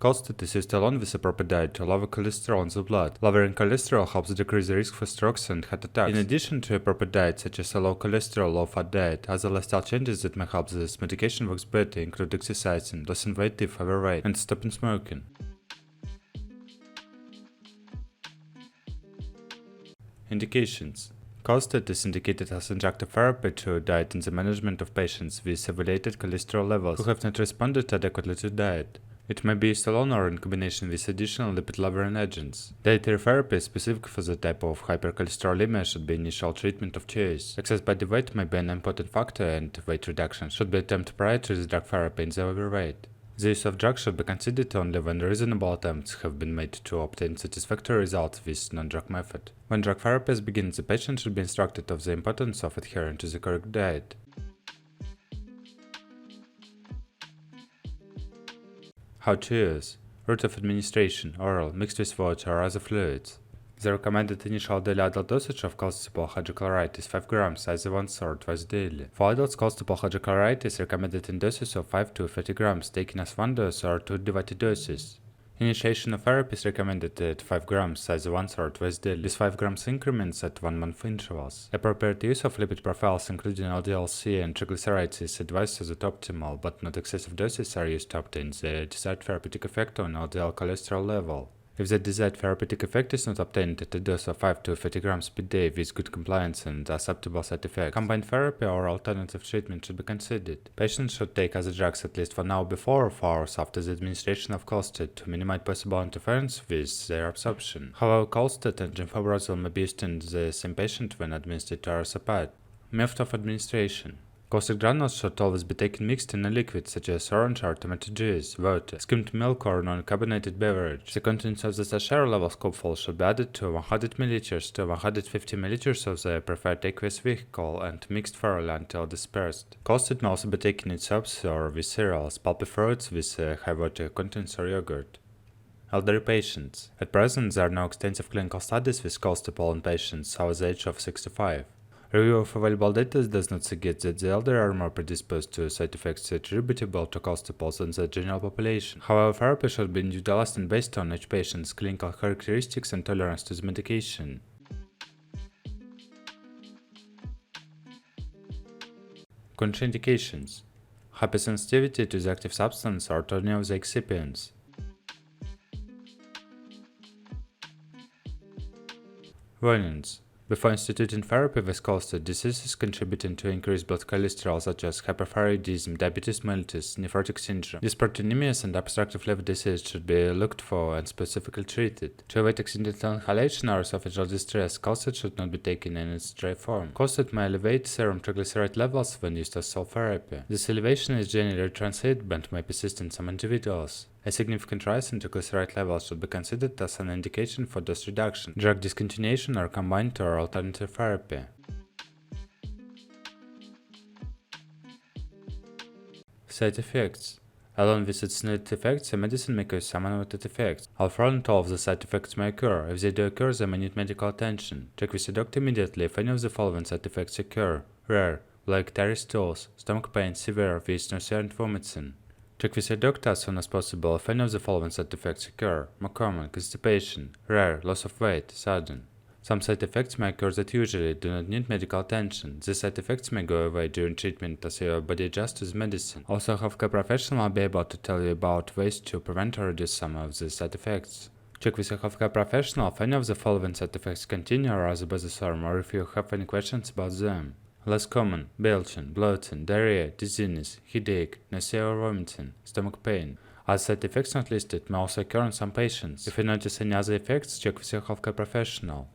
Colestid is used along with a proper diet to lower cholesterol in the blood. Lowering cholesterol helps decrease the risk for strokes and heart attacks. In addition to a proper diet such as a low cholesterol, low fat diet, other lifestyle changes that may help this medication works better include exercising, losing weight if overweight, and stopping smoking. Indications. Colestid is indicated as injective therapy to diet in the management of patients with elevated cholesterol levels who have not responded adequately to diet. It may be used alone or in combination with additional lipid-lowering agents. Dietary therapy specific for the type of hypercholesterolemia should be initial treatment of choice. Excess body weight may be an important factor, and weight reduction should be attempted prior to the drug therapy in the overweight. The use of drugs should be considered only when reasonable attempts have been made to obtain satisfactory results with non-drug method. When drug therapy begins, the patient should be instructed of the importance of adhering to the correct diet. How to use. Route of administration: oral, mixed with water or other fluids. The recommended initial daily adult dosage of colestid hydrochloride is 5 grams, either once or twice daily. For adults, colestid hydrochloride is recommended in doses of 5 to 30 grams, taken as one dose or two divided doses. Initiation of therapy is recommended at 5 grams, either once or twice daily, with 5 grams increments at 1 month intervals. Appropriate use of lipid profiles, including LDL-C and triglycerides, is advised as optimal, but not excessive doses are used to obtain the desired therapeutic effect on LDL cholesterol level. If the desired therapeutic effect is not obtained at a dose of 5 to 30 grams per day with good compliance and acceptable side effects, combined therapy or alternative treatment should be considered. Patients should take other drugs at least 1 hour before or 4 hours after the administration of colestid to minimize possible interference with their absorption. However, colestid and gemfibrozil may be used in the same patient when administered 2 hours apart. Method of administration. Colestid granules should always be taken mixed in a liquid such as orange or tomato juice, water, skimmed milk, or non-carbonated beverage. The contents of the sachet level scoopful should be added to 100 ml to 150 ml of the preferred aqueous vehicle and mixed thoroughly until dispersed. Colestid may also be taken in soups or with cereals, pulpy fruits with high water contents, or yogurt. Elderly patients. At present, there are no extensive clinical studies with colestid in patients over the age of 65. Review of available data does not suggest that the elderly are more predisposed to side effects attributable to colestid than the general population. However, therapy should be individualized and based on each patient's clinical characteristics and tolerance to the medication. Contraindications. Hypersensitivity to the active substance or to any of the excipients. Warnings. Before instituting therapy with colestid, diseases contributing to increased blood cholesterol such as hyperthyroidism, diabetes mellitus, nephrotic syndrome, dysproteinemias, and obstructive liver disease should be looked for and specifically treated. To avoid accidental inhalation or esophageal distress, colestid should not be taken in its dry form. Colestid may elevate serum triglyceride levels when used as sole therapy. This elevation is generally transient but may persist in some individuals. A significant rise in triglyceride levels should be considered as an indication for dose reduction, drug discontinuation, or combined or alternative therapy. Side effects. Along with its net effects, a medicine may cause some unwanted effects. Although not all of the side effects may occur, if they do occur, they may need medical attention. Check with your doctor immediately if any of the following side effects occur: rare, like tarry stools, stomach pain, severe with nausea and vomiting. Check with your doctor as soon as possible if any of the following side effects occur: more common, constipation; rare, loss of weight, sudden. Some side effects may occur that usually do not need medical attention. These side effects may go away during treatment as your body adjusts to the medicine. Also, a healthcare professional will be able to tell you about ways to prevent or reduce some of these side effects. Check with your healthcare professional if any of the following side effects continue or are bothersome, or if you have any questions about them. Less common: belching, bloating, diarrhea, dizziness, headache, nausea or vomiting, stomach pain. Other side effects not listed may also occur in some patients. If you notice any other effects, check with your healthcare professional.